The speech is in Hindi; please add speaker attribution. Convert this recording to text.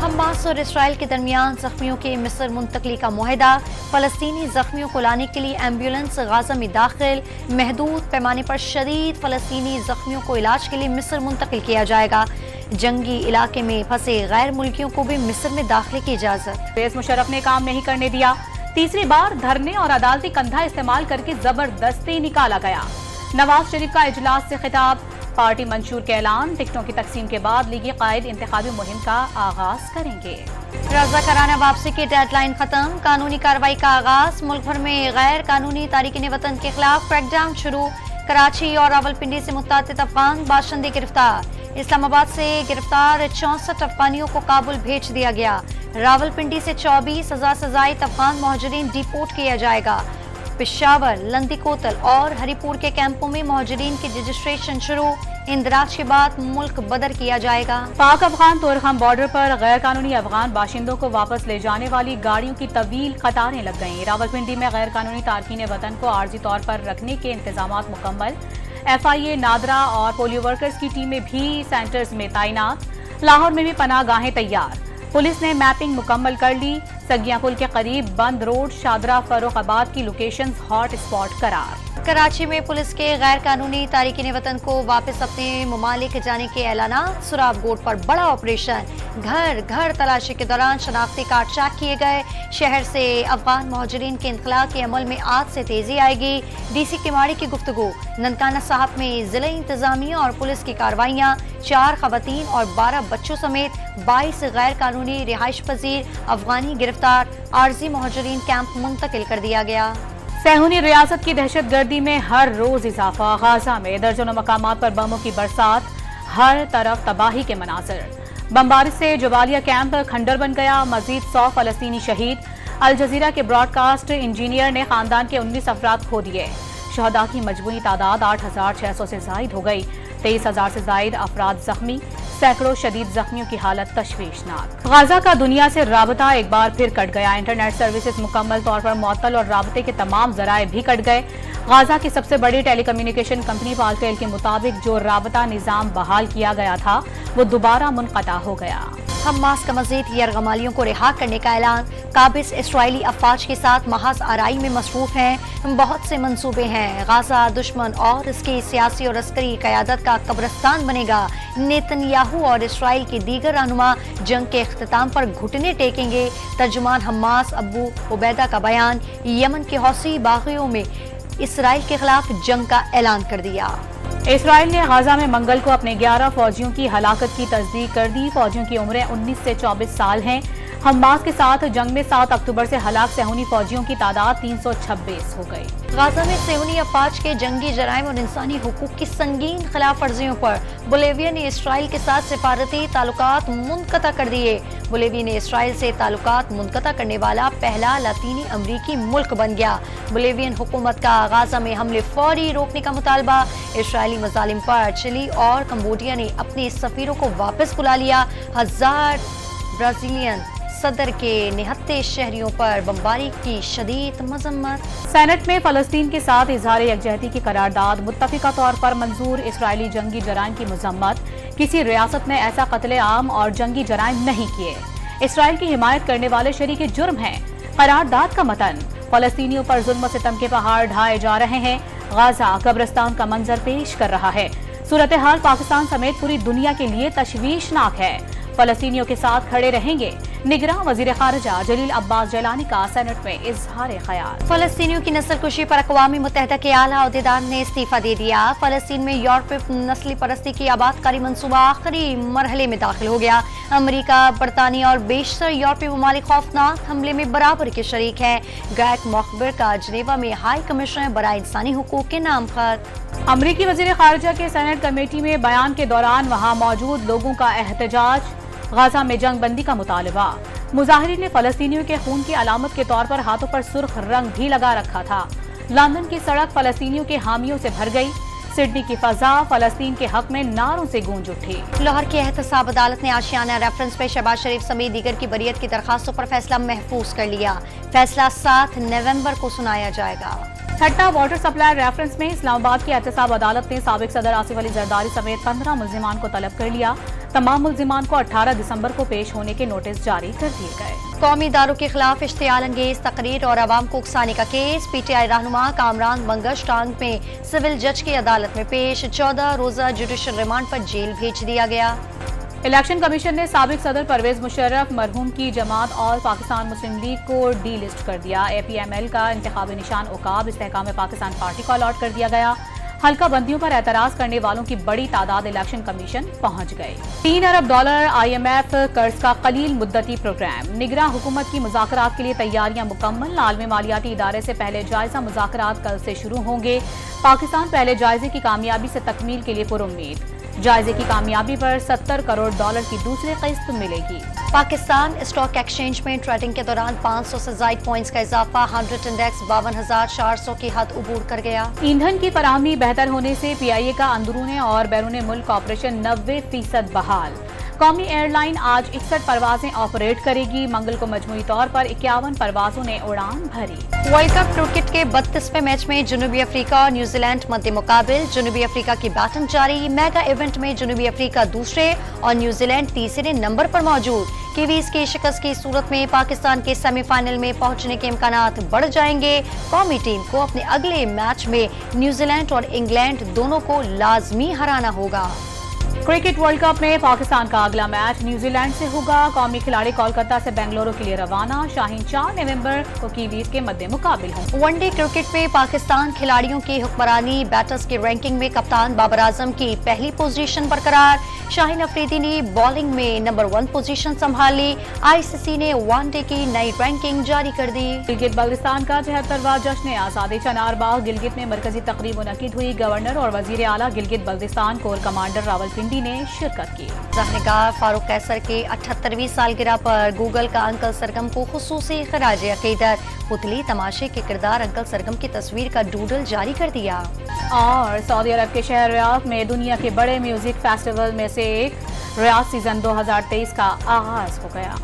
Speaker 1: हमास और इसराइल के दरमियान जख्मियों के मिस्र मुंतकली का मुआहदा। फलस्तीनी जख्मियों को लाने के लिए एम्बुलेंस गाजा में दाखिल। महदूद पैमाने पर शदीद फलस्तीनी जख्मियों को इलाज के लिए मिस्र मुंतकिल किया जाएगा। जंगी इलाके में फंसे गैर मुल्कियों को भी मिस्र में दाखिले की इजाजत। परवेज मुशर्रफ ने काम नहीं करने दिया। तीसरी बार धरने और अदालती कंधा इस्तेमाल करके जबरदस्ती निकाला गया। नवाज शरीफ का इजलास से खिताब। पार्टी मंशूर के ऐलान। टिकटों की तकसीम के बाद लीगी कायद इंतखाबी मुहिम का आगाज करेंगे। रज़ाकाराना वापसी की डेडलाइन खत्म। कानूनी कार्रवाई का आगाज। मुल्क भर में गैर कानूनी तारिकीन वतन के खिलाफ क्रैकडाउन शुरू। कराची और रावलपिंडी से मुतअद्दिद अफगान बाशिंदे गिरफ्तार। इस्लामाबाद से गिरफ्तार 64 अफगानियों को काबुल भेज दिया गया। रावलपिंडी से 24,000 से ज़ायद अफगान मुहाजिरीन डिपोर्ट किया जाएगा। पेशावर, लंदी कोतल और हरिपुर के कैंपों में मुहाजिरीन की रजिस्ट्रेशन शुरू। इंदराज के बाद मुल्क बदर किया जाएगा। पाक अफगान तोरखम बॉर्डर पर गैर कानूनी अफगान बाशिंदों को वापस ले जाने वाली गाड़ियों की तवील कतारें लग गईं। रावलपिंडी में गैर कानूनी तारकीन वतन को आर्जी तौर पर रखने के इंतजाम मुकम्मल। FIA, नादरा और पोलियो वर्कर्स की टीमें भी सेंटर्स में तैनात। लाहौर में भी पनाहगाहें तैयार। पुलिस ने मैपिंग मुकम्मल कर ली। सगिया पुल के करीब बंद रोड शादरा फर्रुखाबाद की लोकेशंस हॉट स्पॉट करार। कराची में पुलिस के गैर कानूनी तारिकीन वतन को वापस अपने ममालिक जाने के ऐलानात। सुराब गोट पर बड़ा ऑपरेशन। घर घर तलाशी के दौरान शनाख्ती कार्ड चेक किए गए। शहर से अफगान मुहाजिरीन के इंखला के अमल में आज से तेजी आएगी। DC किमाड़ी की गुफ्तगू। ननकाना साहब में जिला इंतजामिया और पुलिस की कार्रवाइयाँ। 4 खवातीन और 12 बच्चों समेत 22 गैर कानूनी रिहाइश पजीर अफगानी गिरफ्तार। आर्जी मुहाजिरीन कैंप मुंतकिल कर दिया गया। सहूनी रियासत की दहशतगर्दी में हर रोज इजाफा। गाजा में दर्जनों मकामात पर बमों की बरसात। हर तरफ तबाही के मनाजिर। बमबारी से जवालिया कैंप खंडर बन गया। मजीद 100 फलस्तीनी शहीद। अल जजीरा के ब्रॉडकास्ट इंजीनियर ने खानदान के 19 अफराद खो दिए। शहदा की मजमूई तादाद 8,600 से जायद हो गई। 23,000 से जायद अफराद जख्मी। सैकड़ों शदीद जख्मियों की हालत तशवीशनाक। गाजा का दुनिया से राबता एक बार फिर कट गया। इंटरनेट सर्विसेज मुकम्मल तौर पर मुअत्तल और राबते के तमाम जराए भी कट गए। गाजा की सबसे बड़ी टेलीकम्युनिकेशन कंपनी पालटेल के मुताबिक जो राबता निजाम बहाल किया गया था वो दोबारा मुनक़ता हो गया। हमास का मजीद यरगमालियों को रिहा करने का ऐलान। काबिज इसराइली अफवाज के साथ महज आराई में मसरूफ हैं। बहुत से मंसूबे हैं। गाजा दुश्मन और इसकी सियासी और अस्करी क़यादत का कब्रिस्तान बनेगा। नेतन्याहू और इसराइल के दीगर रहनुमा जंग के इख्तिताम पर घुटने टेकेंगे। तर्जुमान हमास अबू उबैदा का बयान। यमन के हौसी बागियों में इसराइल के खिलाफ जंग का ऐलान कर दिया। इसराइल ने गाजा में मंगल को अपने 11 फौजियों की हलाकत की तस्दीक कर दी। फौजियों की उम्रें 19 से 24 साल हैं। हमास के साथ जंग में 7 अक्टूबर से हलाक सहूनी फौजियों की तादाद 326 हो गई। गाजा में सहूनी अफवाज के जंगी जराइम और इंसानी हुकूक की संगीन खिलाफ वर्जियों पर बोलिविया ने इसराइल के साथ सिफारती ताल्लुकात मुनक़ता कर दिए। बोलिविया ने इसराइल से ताल्लुकात मुनक़ता करने वाला पहला लातीनी अमरीकी मुल्क बन गया। बोलिवियन हुकूमत का गाजा में हमले फौरी रोकने का मुतालबा। इसराइली मजालिम पर चिली और कंबोडिया ने अपने सफीरों को वापस बुला लिया। 1000 ब्राजीलियन सदर के निहत्ते शहरियों पर बमबारी की शदीद मजम्मत। सेनेट में फलस्तीन के साथ इजहार यकजहती की करारदाद मुत्तफिका तौर पर मंजूर। इसराइली जंगी जराइम की मजम्मत। किसी रियासत ने ऐसा कत्ले आम और जंगी जराइम नहीं किए। इसराइल की हिमायत करने वाले शरीके जुर्म हैं। करारदाद का मतन। फलस्तीनियों पर जुल्म सितम के पहाड़ ढाए जा रहे हैं। गाजा कब्रिस्तान का मंजर पेश कर रहा है। सूरत हाल पाकिस्तान समेत पूरी दुनिया के लिए तशवीशनाक है। फलस्तीनियों के साथ खड़े रहेंगे। निगरां वजीर खारजा जलील अब्बास जैलानी का सेनेट में इजहार ख्याल। फलस्तीनियों की नस्लकुशी पर अक़वामी मुत्तहिदा के आला अहदेदार ने इस्तीफा दे दिया। फलस्तीन में यूरोपीय नस्ली परस्ती की आबादकारी मनसूबा आखिरी मरहले में दाखिल हो गया। अमरीका, बरतानिया और बेशतर यूरोपीय ममालिक खौफनाक हमले में बराबर के शरीक हैं। ग्रेग मॉकबर का जनेवा में हाई कमिश्नर बराए इंसानी हुकूक के नाम खत। अमरीकी वजीर खारजा के सेनेट कमेटी में बयान के दौरान वहाँ मौजूद लोगों का एहतजाज। गाजा में जंग बंदी का मुतालबा। मुजाहिरीन ने फलस्तीनियों के खून की अलामत के तौर पर हाथों पर सुर्ख रंग भी लगा रखा था। लंदन की सड़क फलस्तीनियों के हामियों से भर गई। सिडनी की फजा फलस्तीन के हक में नारों से गूंज उठी। लाहौर की एहतसाब अदालत ने आशियाना रेफरेंस पे शहबाज शरीफ समेत दीगर की बरियत की दरखास्तों पर फैसला महफूज कर लिया। फैसला 7 नवंबर को सुनाया जाएगा।
Speaker 2: ठट्टा वाटर सप्लाई रेफरेंस में इस्लामाबाद की एहतसाब अदालत ने साबिक सदर आसिफ अली जरदारी समेत 15 मुल्जिमान को तलब कर लिया। तमाम मुल्जिमान को 18 दिसंबर को पेश होने के नोटिस जारी कर दिए गए।
Speaker 1: कौमी इदारों के खिलाफ इश्तियाल अंगेज तकरीर और अवाम को उकसाने का केस। PTI रहनुमा कामरान मंगश टांग में सिविल जज की अदालत में पेश। 14 रोजा जुडिशल रिमांड पर जेल भेज दिया गया।
Speaker 2: इलेक्शन कमीशन ने साबिक सदर परवेज मुशर्रफ मरहूम की जमात और पाकिस्तान मुस्लिम लीग को डी लिस्ट कर दिया। APML का इंतखाबी निशान उकाब इस्तेहकाम पाकिस्तान पार्टी को अलॉट कर दिया गया। हल्का बंदियों पर एतराज करने वालों की बड़ी तादाद इलेक्शन कमीशन पहुंच गई। $3 अरब IMF कर्ज का कलील मुद्दती प्रोग्राम। निगरां हुकूमत की मुज़ाकरात के लिए तैयारियां मुकम्मल। आलमी मालियाती इदारे से पहले जायजा मुज़ाकरात कल से शुरू होंगे। पाकिस्तान पहले जायजे की कामयाबी से तकमील के लिए पुरुम्मीद। जायजे की कामयाबी पर $70 करोड़ की दूसरी किस्त मिलेगी।
Speaker 1: पाकिस्तान स्टॉक एक्सचेंज में ट्रेडिंग के दौरान 500 से ज्यादा पॉइंट्स का इजाफा। 100 इंडेक्स 52,400 की हद उबूर कर गया।
Speaker 2: ईंधन की फराहमी बेहतर होने से PIA का अंदरूनी और बैरून मुल्क ऑपरेशन 90% बहाल। कौमी एयरलाइन आज 61 परवाजें ऑपरेट करेगी। मंगल को मजमूई तौर पर 51 परवाजों ने उड़ान भरी। वर्ल्ड कप क्रिकेट के 32वें मैच में जनूबी अफ्रीका और न्यूजीलैंड मध्य मुकाबिल। जनूबी अफ्रीका की बैटिंग जारी। मेगा इवेंट में जनूबी अफ्रीका दूसरे और न्यूजीलैंड तीसरे नंबर पर मौजूद। कीवीज की शिकस्त की सूरत में पाकिस्तान के सेमीफाइनल में पहुंचने के इम्कानात बढ़ जाएंगे। कौमी टीम को अपने अगले मैच में न्यूजीलैंड और इंग्लैंड दोनों को लाजमी हराना होगा। क्रिकेट वर्ल्ड कप में पाकिस्तान का अगला मैच न्यूजीलैंड से होगा। कौमी खिलाड़ी कोलकाता से बेंगलुरु के लिए रवाना। शाहीन 4 नवंबर को कीवीज के मध्य मुकाबिल होंगे।
Speaker 1: वनडे क्रिकेट में पाकिस्तान खिलाड़ियों की हुक्मरानी। बैटर्स की रैंकिंग में कप्तान बाबर आजम की पहली पोजीशन बरकरार। शाहीन अफरीदी ने बॉलिंग में नंबर 1 पोजीशन संभाली। ICC ने वनडे की नई रैंकिंग जारी कर दी।
Speaker 2: गिलगित बल्तिस्तान का 73वां जश्न आजादी चनारबाग गिलगित में मरकजी तकरीब मुनक्किद हुई। गवर्नर और वजीर आला गिलगित बल्तिस्तान कोर कमांडर रावलपिंडी ने शिरकत की।
Speaker 1: ज़ाहनिगार फारूक कैसर के 78वीं सालगिरह पर गूगल का अंकल सरगम को खुसूसी खराज अकीदत। पुतली तमाशे के किरदार अंकल सरगम की तस्वीर का डूडल जारी कर दिया।
Speaker 2: और सऊदी अरब के शहर रियाद में दुनिया के बड़े म्यूजिक फेस्टिवल में से एक रियाद सीजन 2023 का आगाज हो गया।